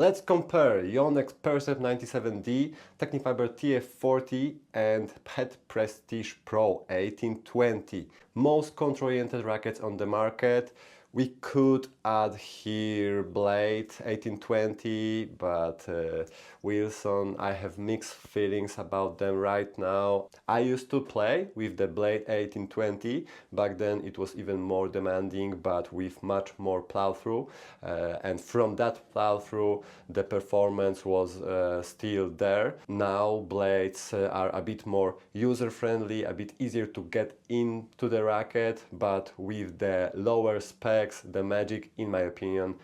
Let's compare Yonex Percept 97D, Tecnifibre TF40 and Pet Prestige Pro 1820. Most control-oriented rackets on the market. We could add here Blade 1820, but Wilson, I have mixed feelings about them right now. I used to play with the Blade 1820. Back then it was even more demanding, but with much more plow-through. And from that plow-through, the performance was still there. Now blades are a bit more user-friendly, a bit easier to get into the racket, but with the lower specs, the magic, in my opinion,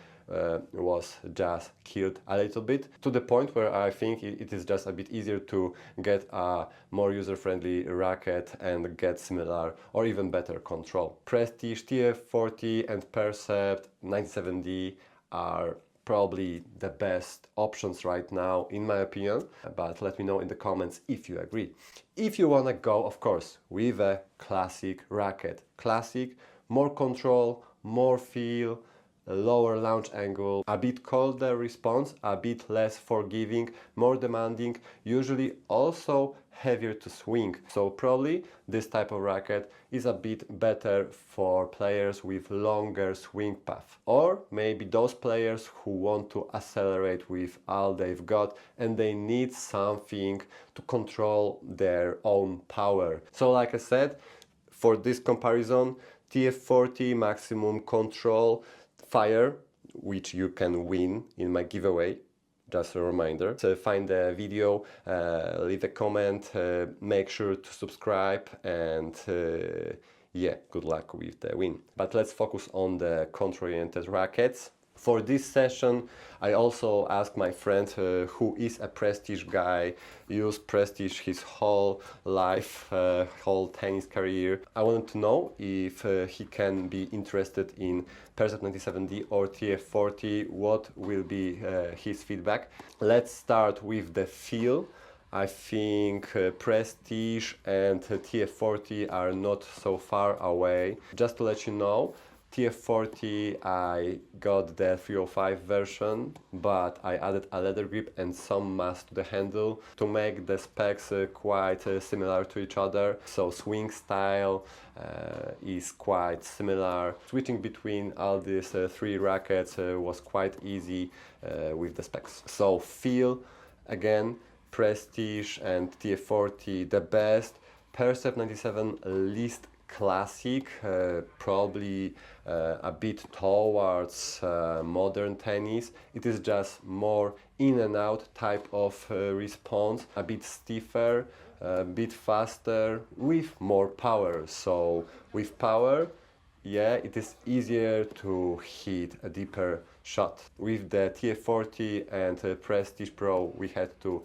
was just killed a little bit, to the point where I think it is just a bit easier to get a more user-friendly racket and get similar or even better control. Prestige TF40 and Percept 97D are probably the best options right now, in my opinion, but let me know in the comments if you agree. If you wanna go, of course, with a classic racket. Classic, more control, more feel, lower launch angle, a bit colder response, a bit less forgiving, more demanding, usually also heavier to swing. So probably this type of racket is a bit better for players with longer swing path. Or maybe those players who want to accelerate with all they've got and they need something to control their own power. So like I said, for this comparison, TF40 maximum control, fire, which you can win in my giveaway, just a reminder. So find the video, leave a comment, make sure to subscribe, and yeah, good luck with the win. But let's focus on the control-oriented rackets. For this session, I also asked my friend who is a Prestige guy, used Prestige his whole life, whole tennis career. I wanted to know if he can be interested in Percept 97D or TF40, what will be his feedback. Let's start with the feel. I think Prestige and TF40 are not so far away. Just to let you know, TF40 I got the 305 version, but I added a leather grip and some mass to the handle to make the specs quite similar to each other. So swing style is quite similar. Switching between all these three rackets was quite easy with the specs. So feel, again, Prestige and TF40 the best, Percept 97 least classic, probably a bit towards modern tennis. It is just more in and out type of response, a bit stiffer, a bit faster, with more power. So with power, yeah, it is easier to hit a deeper shot. With the TF40 and Prestige Pro, we had to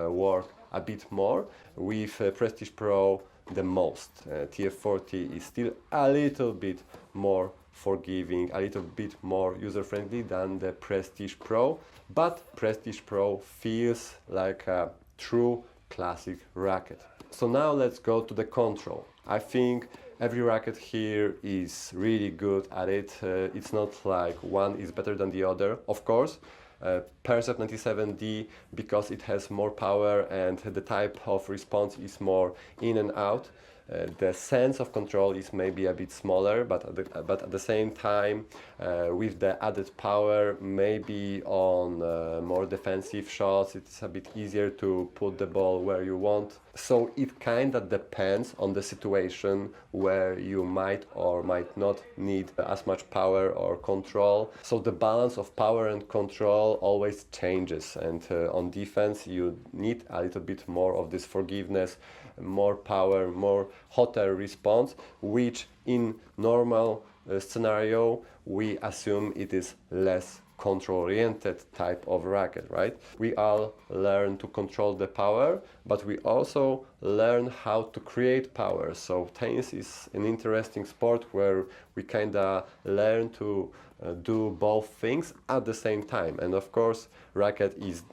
work a bit more. With Prestige Pro, the most. TF40 is still a little bit more forgiving, a little bit more user-friendly than the Prestige Pro, but Prestige Pro feels like a true classic racket. So now let's go to the control. I think every racket here is really good at it. It's not like one is better than the other. Of course, Percept 97D, because it has more power and the type of response is more in and out. The sense of control is maybe a bit smaller, but at the same time, with the added power, maybe on more defensive shots, it's a bit easier to put the ball where you want. So it kind of depends on the situation where you might or might not need as much power or control. So the balance of power and control always changes, and on defense you need a little bit more of this forgiveness, more power, more hotter response, which in normal scenario we assume it is less control-oriented type of racket, right? We all learn to control the power, but we also learn how to create power. So tennis is an interesting sport where we kind of learn to do both things at the same time. And of course, racket is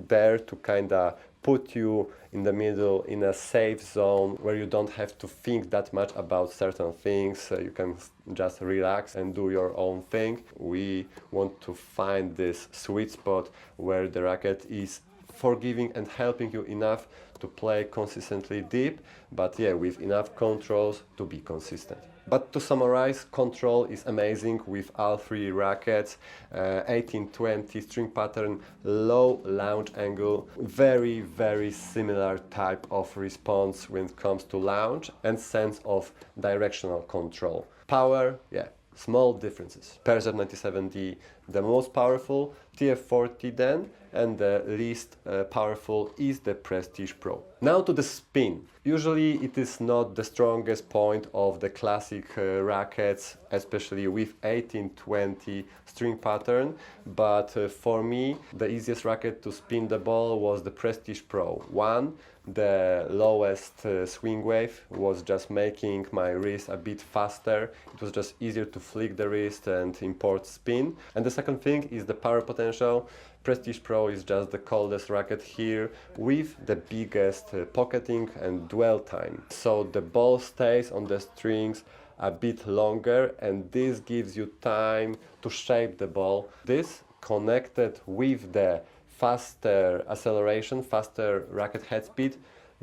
there to kind of put you in the middle in a safe zone where you don't have to think that much about certain things. You can just relax and do your own thing. We want to find this sweet spot where the racket is forgiving and helping you enough to play consistently deep, but yeah, with enough controls to be consistent. But to summarize, control is amazing with all three rackets. 18-20 string pattern, low launch angle, very similar type of response when it comes to launch and sense of directional control. Power, yeah, small differences. Percept 97D, the most powerful, TF40 then, and the least powerful is the Prestige Pro. Now to the spin. Usually it is not the strongest point of the classic rackets, especially with 18-20 string pattern, but for me the easiest racket to spin the ball was the Prestige Pro. One, the lowest swing wave was just making my wrist a bit faster. It was just easier to flick the wrist and import spin. And the second thing is the power potential. Prestige Pro is just the coldest racket here with the biggest pocketing and dwell time. So the ball stays on the strings a bit longer and this gives you time to shape the ball. This connected with the faster acceleration, faster racket head speed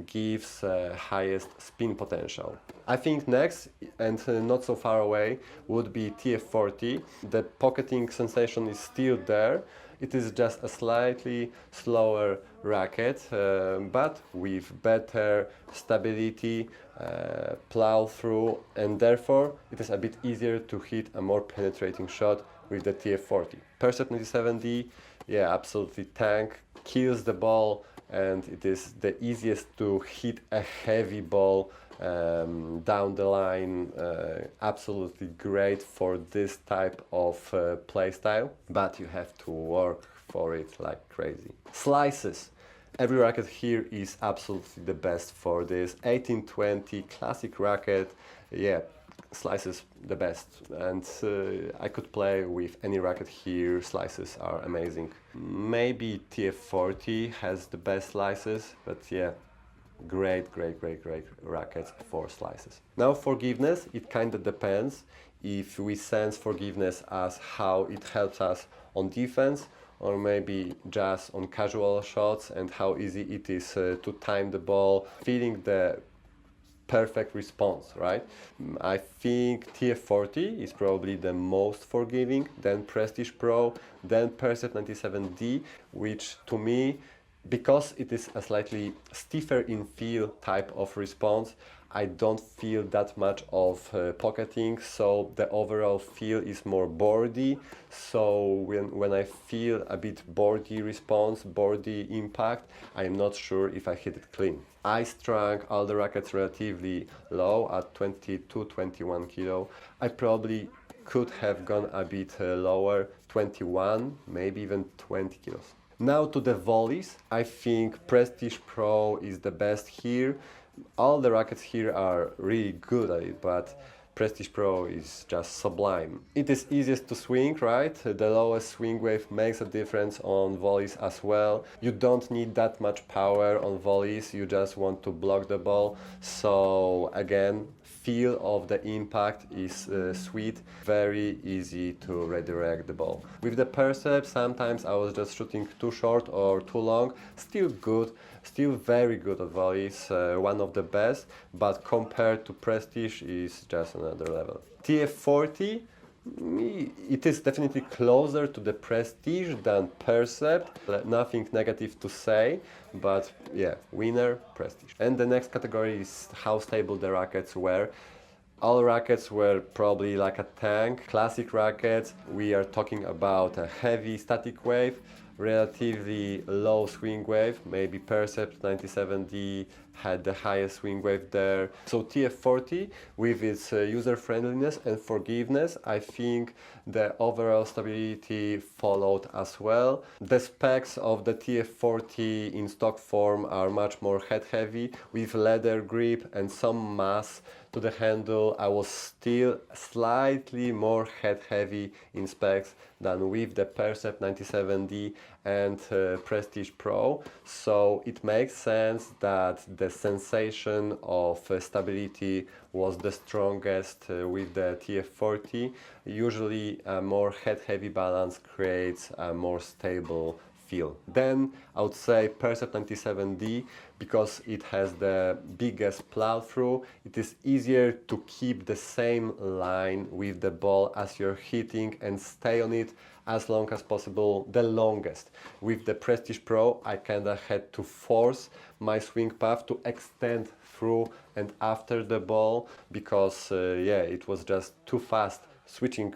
gives highest spin potential. I think next, and not so far away, would be TF40. The pocketing sensation is still there. It is just a slightly slower racket, but with better stability, plow through, and therefore it is a bit easier to hit a more penetrating shot with the TF40. Percept 97D, yeah, absolutely tank, kills the ball, and it is the easiest to hit a heavy ball down the line. Absolutely great for this type of play style, but you have to work for it like crazy. Slices. Every racket here is absolutely the best for this. 18-20 classic racket, yeah, slices the best, and I could play with any racket here. Slices are amazing. Maybe TF40 has the best slices, but yeah, great rackets for slices. Now forgiveness, it kind of depends if we sense forgiveness as how it helps us on defense, or maybe just on casual shots and how easy it is to time the ball, feeling the perfect response, right? I think TF40 is probably the most forgiving, then Prestige Pro, then Percept 97D, which to me, because it is a slightly stiffer in feel type of response, I don't feel that much of pocketing, so the overall feel is more boardy. So when I feel a bit boardy response, boardy impact, I'm not sure if I hit it clean. I strung all the rackets relatively low at 22-21 kilo. I probably could have gone a bit lower, 21, maybe even 20 kilos. Now to the volleys. I think Prestige Pro is the best here. All the rackets here are really good at it, but Prestige Pro is just sublime. It is easiest to swing, right? The lowest swing wave makes a difference on volleys as well. You don't need that much power on volleys, you just want to block the ball. So again, feel of the impact is sweet, very easy to redirect the ball. With the Percept, sometimes I was just shooting too short or too long, still good, still very good at volleys, one of the best, but compared to Prestige is just another level. TF40, it is definitely closer to the Prestige than Percept. Nothing negative to say, but yeah, winner, Prestige. And the next category is how stable the rackets were. All rackets were probably like a tank. Classic rackets, we are talking about a heavy static wave, relatively low swing wave. Maybe Percept 97D had the highest swing wave there. So TF40, with its user-friendliness and forgiveness, I think the overall stability followed as well. The specs of the TF40 in stock form are much more head-heavy, with leather grip and some mass to the handle. I was still slightly more head-heavy in specs than with the Percept 97D. and Prestige Pro, so it makes sense that the sensation of stability was the strongest with the TF40. Usually a more head-heavy balance creates a more stable feel. Then I would say Percept 97D, because it has the biggest plow through. It is easier to keep the same line with the ball as you're hitting and stay on it as long as possible, the longest. With the Prestige Pro, I kinda had to force my swing path to extend through and after the ball, because yeah, it was just too fast switching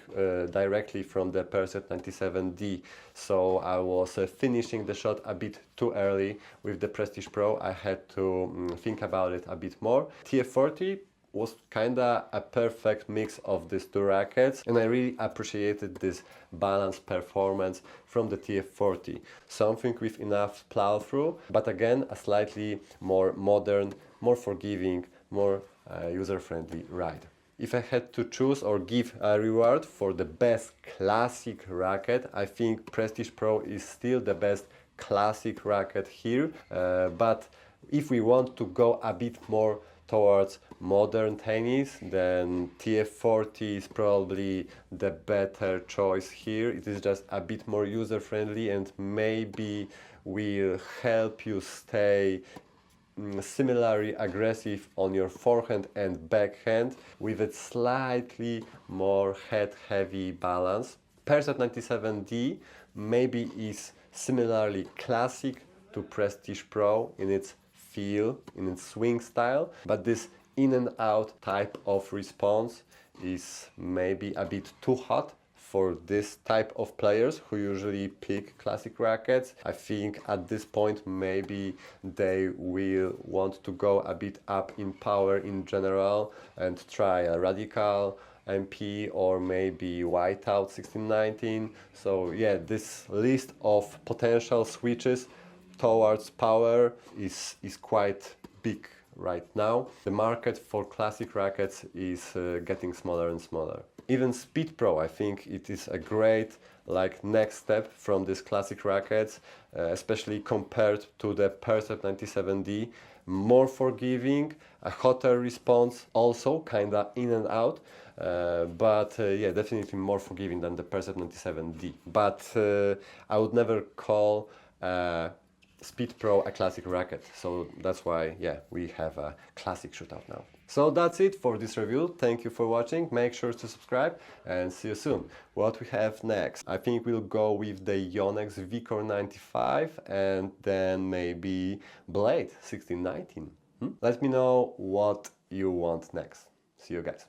directly from the Percept 97D, so I was finishing the shot a bit too early. With the Prestige Pro, I had to think about it a bit more. TF40 was kinda a perfect mix of these two rackets, and I really appreciated this balanced performance from the TF40. Something with enough plow through, but again a slightly more modern, more forgiving, more user-friendly ride. If I had to choose or give a reward for the best classic racket, I think Prestige Pro is still the best classic racket here, but if we want to go a bit more towards modern tennis, then TF40 is probably the better choice here. It is just a bit more user-friendly and maybe will help you stay similarly aggressive on your forehand and backhand with a slightly more head-heavy balance. Percept 97D maybe is similarly classic to Prestige Pro in its feel, in its swing style, but this in and out type of response is maybe a bit too hot for this type of players who usually pick classic rackets. I think at this point maybe they will want to go a bit up in power in general and try a Radical MP or maybe Whiteout 1619. So yeah, this list of potential switches towards power is quite big right now. The market for classic rackets is getting smaller and smaller. Even Speed Pro, I think it is a great next step from these classic rackets, especially compared to the Percept 97D. More forgiving, a hotter response, also kinda in and out, but yeah, definitely more forgiving than the Percept 97D. But I would never call Speed Pro a classic racket, so that's why, yeah, we have a classic shootout now. So that's it for this review. Thank you for watching. Make sure to subscribe and see you soon. What we have next? I think we'll go with the Yonex VCore 95 and then maybe Blade 1619. Let me know what you want next. See you guys.